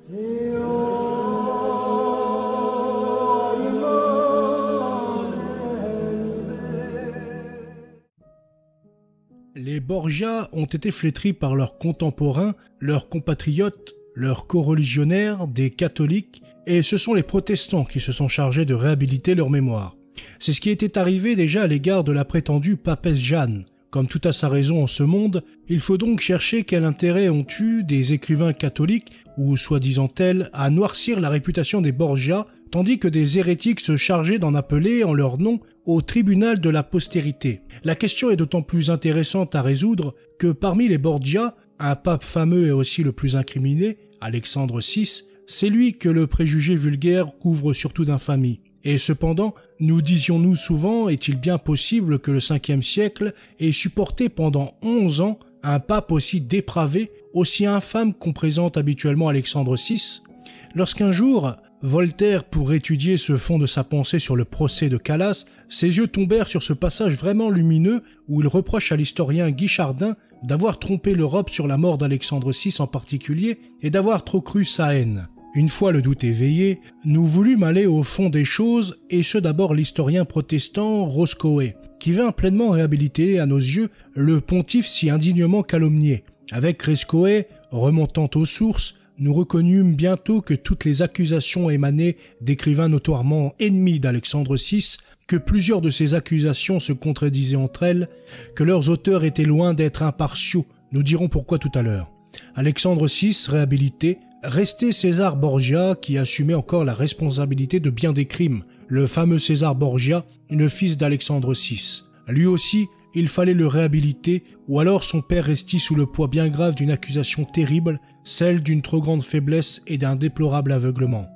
Les Borgia ont été flétris par leurs contemporains, leurs compatriotes, leurs coreligionnaires, des catholiques, et ce sont les protestants qui se sont chargés de réhabiliter leur mémoire. C'est ce qui était arrivé déjà à l'égard de la prétendue papesse Jeanne. Comme tout a sa raison en ce monde, il faut donc chercher quel intérêt ont eu des écrivains catholiques, ou soi-disant tels, à noircir la réputation des Borgia, tandis que des hérétiques se chargeaient d'en appeler en leur nom au tribunal de la postérité. La question est d'autant plus intéressante à résoudre que parmi les Borgia, un pape fameux est aussi le plus incriminé, Alexandre VI, c'est lui que le préjugé vulgaire couvre surtout d'infamie. Et cependant, nous disions-nous souvent, est-il bien possible que le 5e siècle ait supporté pendant 11 ans un pape aussi dépravé, aussi infâme qu'on présente habituellement Alexandre VI? Lorsqu'un jour, Voltaire, pour étudier ce fond de sa pensée sur le procès de Calas, ses yeux tombèrent sur ce passage vraiment lumineux où il reproche à l'historien Guichardin d'avoir trompé l'Europe sur la mort d'Alexandre VI en particulier et d'avoir trop cru sa haine. Une fois le doute éveillé, nous voulûmes aller au fond des choses, et ce d'abord l'historien protestant Roscoe, qui vint pleinement réhabiliter à nos yeux le pontife si indignement calomnié. Avec Roscoe, remontant aux sources, nous reconnûmes bientôt que toutes les accusations émanaient d'écrivains notoirement ennemis d'Alexandre VI, que plusieurs de ces accusations se contredisaient entre elles, que leurs auteurs étaient loin d'être impartiaux. Nous dirons pourquoi tout à l'heure. Alexandre VI, réhabilité, restait César Borgia qui assumait encore la responsabilité de bien des crimes, le fameux César Borgia, le fils d'Alexandre VI. Lui aussi, il fallait le réhabiliter, ou alors son père restit sous le poids bien grave d'une accusation terrible, celle d'une trop grande faiblesse et d'un déplorable aveuglement.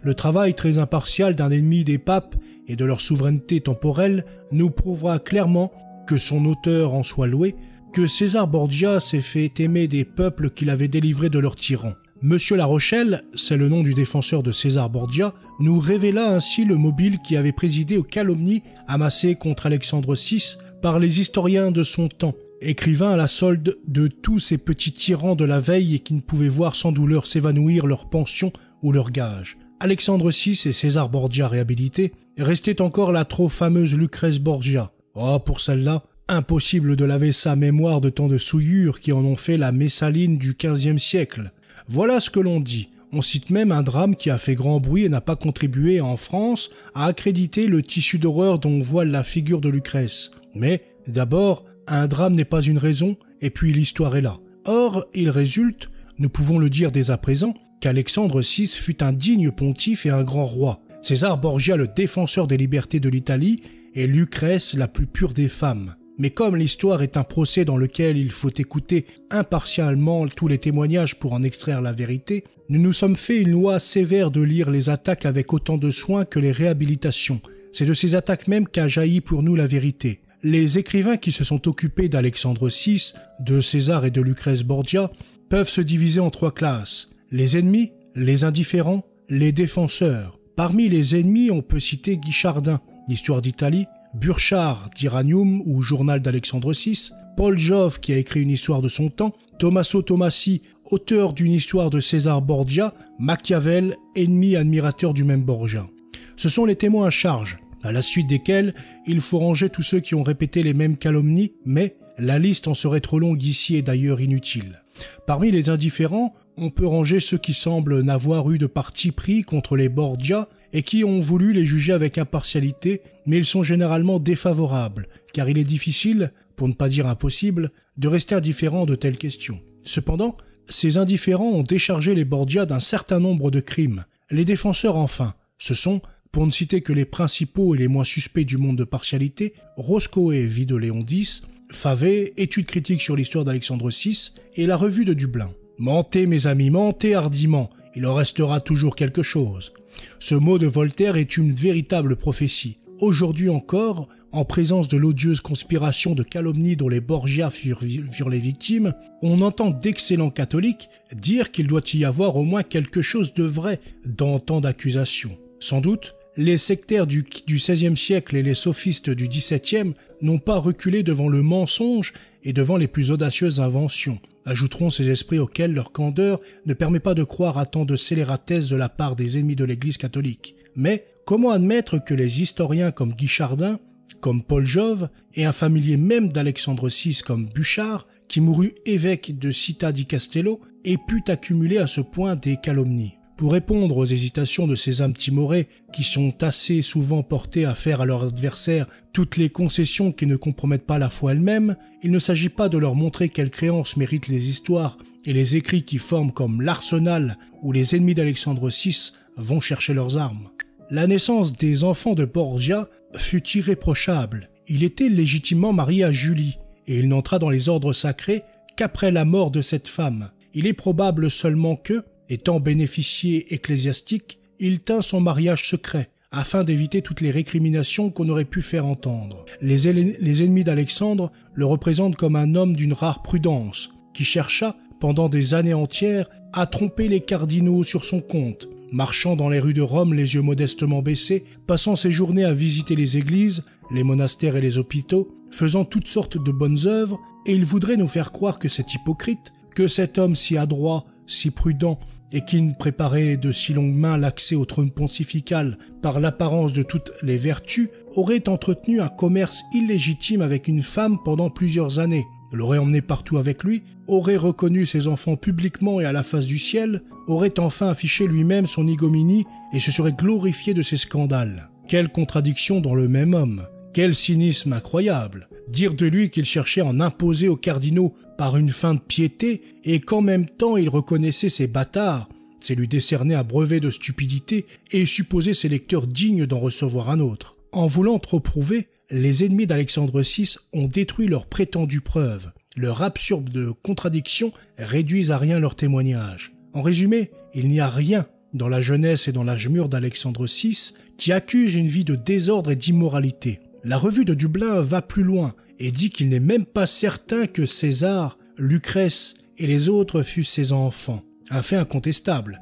Le travail très impartial d'un ennemi des papes et de leur souveraineté temporelle nous prouvera clairement, que son auteur en soit loué, que César Borgia s'est fait aimer des peuples qu'il avait délivrés de leurs tyrans. Monsieur La Rochelle, c'est le nom du défenseur de César Borgia, nous révéla ainsi le mobile qui avait présidé aux calomnies amassées contre Alexandre VI par les historiens de son temps, écrivain à la solde de tous ces petits tyrans de la veille et qui ne pouvaient voir sans douleur s'évanouir leur pension ou leur gage. Alexandre VI et César Borgia réhabilités restaient encore la trop fameuse Lucrèce Borgia. Oh, pour celle-là, impossible de laver sa mémoire de tant de souillures qui en ont fait la Messaline du XVe siècle. Voilà ce que l'on dit. On cite même un drame qui a fait grand bruit et n'a pas contribué en France à accréditer le tissu d'horreur dont on voit la figure de Lucrèce. Mais, d'abord, un drame n'est pas une raison, et puis l'histoire est là. Or, il résulte, nous pouvons le dire dès à présent, qu'Alexandre VI fut un digne pontife et un grand roi. César Borgia, le défenseur des libertés de l'Italie, et Lucrèce, la plus pure des femmes. Mais comme l'histoire est un procès dans lequel il faut écouter impartialement tous les témoignages pour en extraire la vérité, nous nous sommes fait une loi sévère de lire les attaques avec autant de soin que les réhabilitations. C'est de ces attaques même qu'a jailli pour nous la vérité. Les écrivains qui se sont occupés d'Alexandre VI, de César et de Lucrèce Borgia peuvent se diviser en 3 classes. Les ennemis, les indifférents, les défenseurs. Parmi les ennemis, on peut citer Guichardin, l'histoire d'Italie, Burchard d'Iranium ou Journal d'Alexandre VI, Paul Jove qui a écrit une histoire de son temps, Tommaso Tommasi, auteur d'une histoire de César Borgia, Machiavel, ennemi admirateur du même Borgia. Ce sont les témoins à charge, à la suite desquels il faut ranger tous ceux qui ont répété les mêmes calomnies, mais la liste en serait trop longue ici et d'ailleurs inutile. Parmi les indifférents, on peut ranger ceux qui semblent n'avoir eu de parti pris contre les Borgia et qui ont voulu les juger avec impartialité, mais ils sont généralement défavorables, car il est difficile, pour ne pas dire impossible, de rester indifférent de telles questions. Cependant, ces indifférents ont déchargé les Borgia d'un certain nombre de crimes. Les défenseurs enfin, ce sont, pour ne citer que les principaux et les moins suspects du monde de partialité, Roscoe, vie de Léon X, Favet, étude critique sur l'histoire d'Alexandre VI, et la revue de Dublin. Mentez, mes amis, mentez hardiment, il en restera toujours quelque chose. Ce mot de Voltaire est une véritable prophétie. Aujourd'hui encore, en présence de l'odieuse conspiration de calomnie dont les Borgia furent les victimes, on entend d'excellents catholiques dire qu'il doit y avoir au moins quelque chose de vrai dans tant d'accusations. Sans doute, les sectaires du XVIe siècle et les sophistes du XVIIe n'ont pas reculé devant le mensonge et devant les plus audacieuses inventions. ajouteront ces esprits auxquels leur candeur ne permet pas de croire à tant de scélératesse de la part des ennemis de l'Église catholique. Mais comment admettre que les historiens comme Guichardin, comme Paul Jove, et un familier même d'Alexandre VI comme Buchard, qui mourut évêque de Città di Castello, aient pu accumuler à ce point des calomnies? Pour répondre aux hésitations de ces âmes timorées qui sont assez souvent portées à faire à leur adversaire toutes les concessions qui ne compromettent pas la foi elle-même, il ne s'agit pas de leur montrer quelles créances méritent les histoires et les écrits qui forment comme l'arsenal où les ennemis d'Alexandre VI vont chercher leurs armes. La naissance des enfants de Borgia fut irréprochable. Il était légitimement marié à Julie et il n'entra dans les ordres sacrés qu'après la mort de cette femme. Il est probable seulement que, étant bénéficié ecclésiastique, il tint son mariage secret, afin d'éviter toutes les récriminations qu'on aurait pu faire entendre. Les ennemis d'Alexandre le représentent comme un homme d'une rare prudence, qui chercha, pendant des années entières, à tromper les cardinaux sur son compte, marchant dans les rues de Rome les yeux modestement baissés, passant ses journées à visiter les églises, les monastères et les hôpitaux, faisant toutes sortes de bonnes œuvres, et il voudrait nous faire croire que c'est hypocrite, que cet homme si adroit, si prudent, et qui préparait de si longues mains l'accès au trône pontifical par l'apparence de toutes les vertus, aurait entretenu un commerce illégitime avec une femme pendant plusieurs années, l'aurait emmené partout avec lui, aurait reconnu ses enfants publiquement et à la face du ciel, aurait enfin affiché lui-même son ignominie et se serait glorifié de ses scandales. Quelle contradiction dans le même homme! Quel cynisme incroyable! Dire de lui qu'il cherchait à en imposer aux cardinaux par une fin de piété et qu'en même temps il reconnaissait ses bâtards, c'est lui décerner un brevet de stupidité et supposer ses lecteurs dignes d'en recevoir un autre. En voulant trop prouver, les ennemis d'Alexandre VI ont détruit leurs prétendues preuves. Leurs absurdes contradictions réduisent à rien leurs témoignages. En résumé, il n'y a rien dans la jeunesse et dans l'âge mûr d'Alexandre VI qui accuse une vie de désordre et d'immoralité. La revue de Dublin va plus loin et dit qu'il n'est même pas certain que César, Lucrèce et les autres fussent ses enfants. Un fait incontestable,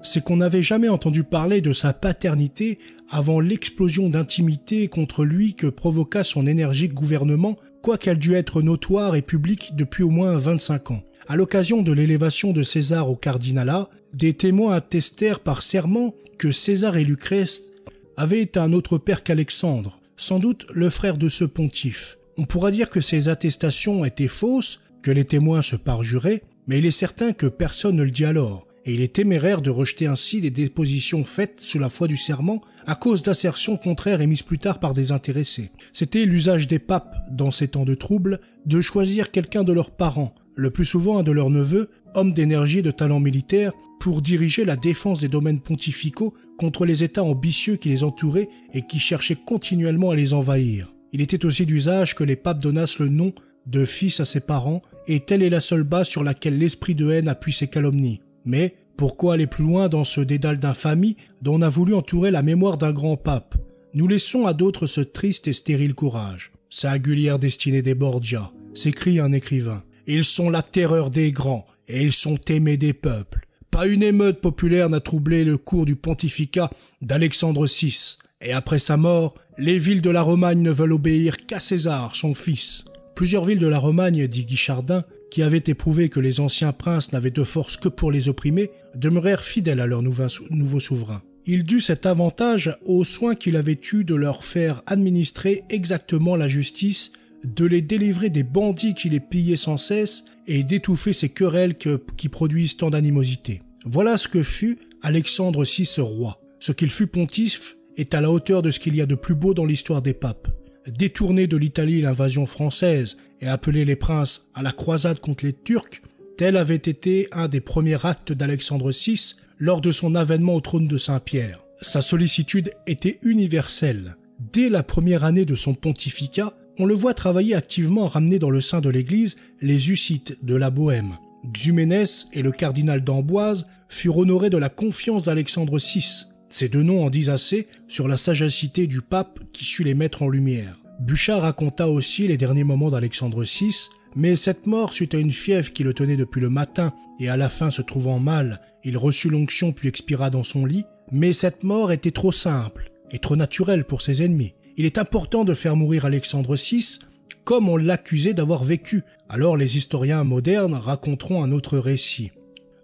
c'est qu'on n'avait jamais entendu parler de sa paternité avant l'explosion d'intimité contre lui que provoqua son énergique gouvernement, quoiqu'elle dût être notoire et publique depuis au moins 25 ans. À l'occasion de l'élévation de César au cardinalat, des témoins attestèrent par serment que César et Lucrèce avaient un autre père qu'Alexandre, sans doute le frère de ce pontife. On pourra dire que ces attestations étaient fausses, que les témoins se parjuraient, mais il est certain que personne ne le dit alors, et il est téméraire de rejeter ainsi les dépositions faites sous la foi du serment à cause d'assertions contraires émises plus tard par des intéressés. C'était l'usage des papes, dans ces temps de trouble, de choisir quelqu'un de leurs parents, le plus souvent un de leurs neveux, homme d'énergie et de talent militaire, pour diriger la défense des domaines pontificaux contre les États ambitieux qui les entouraient et qui cherchaient continuellement à les envahir. Il était aussi d'usage que les papes donnassent le nom de fils à ses parents, et telle est la seule base sur laquelle l'esprit de haine appuie ses calomnies. Mais pourquoi aller plus loin dans ce dédale d'infamie dont on a voulu entourer la mémoire d'un grand pape? Nous laissons à d'autres ce triste et stérile courage. Singulière destinée des Borgia, s'écrie un écrivain. Ils sont la terreur des grands, et ils sont aimés des peuples. Pas une émeute populaire n'a troublé le cours du pontificat d'Alexandre VI, et après sa mort, les villes de la Romagne ne veulent obéir qu'à César, son fils. Plusieurs villes de la Romagne, dit Guichardin, qui avaient éprouvé que les anciens princes n'avaient de force que pour les opprimer, demeurèrent fidèles à leur nouveau souverain. Il dut cet avantage aux soins qu'il avait eu de leur faire administrer exactement la justice, de les délivrer des bandits qui les pillaient sans cesse et d'étouffer ces querelles qui produisent tant d'animosité. Voilà ce que fut Alexandre VI roi. Ce qu'il fut pontife est à la hauteur de ce qu'il y a de plus beau dans l'histoire des papes. Détourner de l'Italie l'invasion française et appeler les princes à la croisade contre les Turcs, tel avait été un des premiers actes d'Alexandre VI lors de son avènement au trône de Saint-Pierre. Sa sollicitude était universelle. Dès la première année de son pontificat, on le voit travailler activement à ramener dans le sein de l'Église les Hussites de la Bohême. Xuménès et le cardinal d'Amboise furent honorés de la confiance d'Alexandre VI. Ces deux noms en disent assez sur la sagacité du pape qui sut les mettre en lumière. Buchard raconta aussi les derniers moments d'Alexandre VI, mais cette mort suite à une fièvre qui le tenait depuis le matin et à la fin se trouvant mal, il reçut l'onction puis expira dans son lit, mais cette mort était trop simple et trop naturelle pour ses ennemis. Il est important de faire mourir Alexandre VI comme on l'accusait d'avoir vécu. Alors les historiens modernes raconteront un autre récit.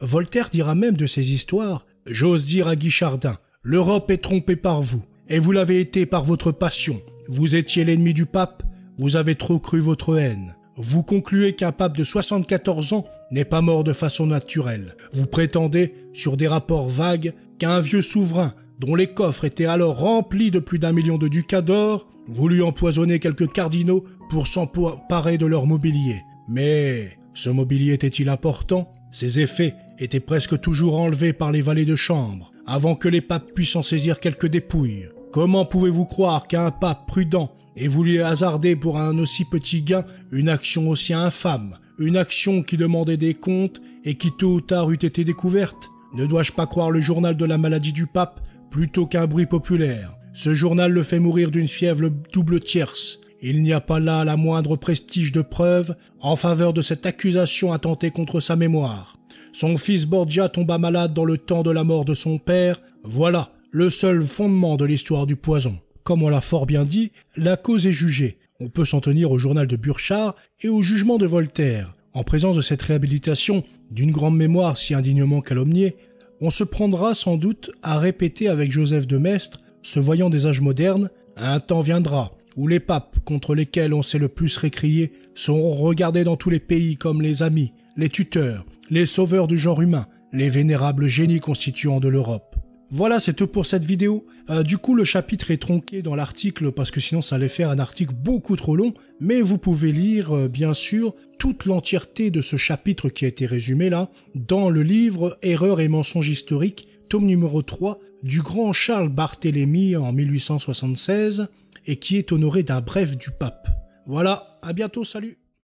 Voltaire dira même de ces histoires « J'ose dire à Guichardin, l'Europe est trompée par vous, et vous l'avez été par votre passion. Vous étiez l'ennemi du pape, vous avez trop cru votre haine. Vous concluez qu'un pape de 74 ans n'est pas mort de façon naturelle. Vous prétendez, sur des rapports vagues, qu'un vieux souverain, dont les coffres étaient alors remplis de plus d'1 million de ducats d'or, voulut empoisonner quelques cardinaux pour s'emparer de leur mobilier. Mais ce mobilier était-il important? Ses effets étaient presque toujours enlevés par les valets de chambre, avant que les papes puissent en saisir quelques dépouilles. Comment pouvez-vous croire qu'un pape prudent ait voulu hasarder pour un aussi petit gain une action aussi infâme, une action qui demandait des comptes et qui tôt ou tard eût été découverte? Ne dois-je pas croire le journal de la maladie du pape plutôt qu'un bruit populaire? Ce journal le fait mourir d'une fièvre double tierce. Il n'y a pas là la moindre prestige de preuve en faveur de cette accusation intentée contre sa mémoire. Son fils Borgia tomba malade dans le temps de la mort de son père. Voilà le seul fondement de l'histoire du poison. Comme on l'a fort bien dit, la cause est jugée. On peut s'en tenir au journal de Burchard et au jugement de Voltaire. En présence de cette réhabilitation d'une grande mémoire si indignement calomniée, on se prendra sans doute à répéter avec Joseph de Maistre, se voyant des âges modernes, un temps viendra où les papes contre lesquels on s'est le plus récrié seront regardés dans tous les pays comme les amis, les tuteurs, les sauveurs du genre humain, les vénérables génies constituants de l'Europe. Voilà, c'est tout pour cette vidéo. Du coup, le chapitre est tronqué dans l'article parce que sinon ça allait faire un article beaucoup trop long. Mais vous pouvez lire, bien sûr, toute l'entièreté de ce chapitre qui a été résumé là, dans le livre « Erreurs et mensonges historiques », tome numéro 3, du grand Charles Barthélemy en 1876, et qui est honoré d'un bref du pape. Voilà, à bientôt, salut!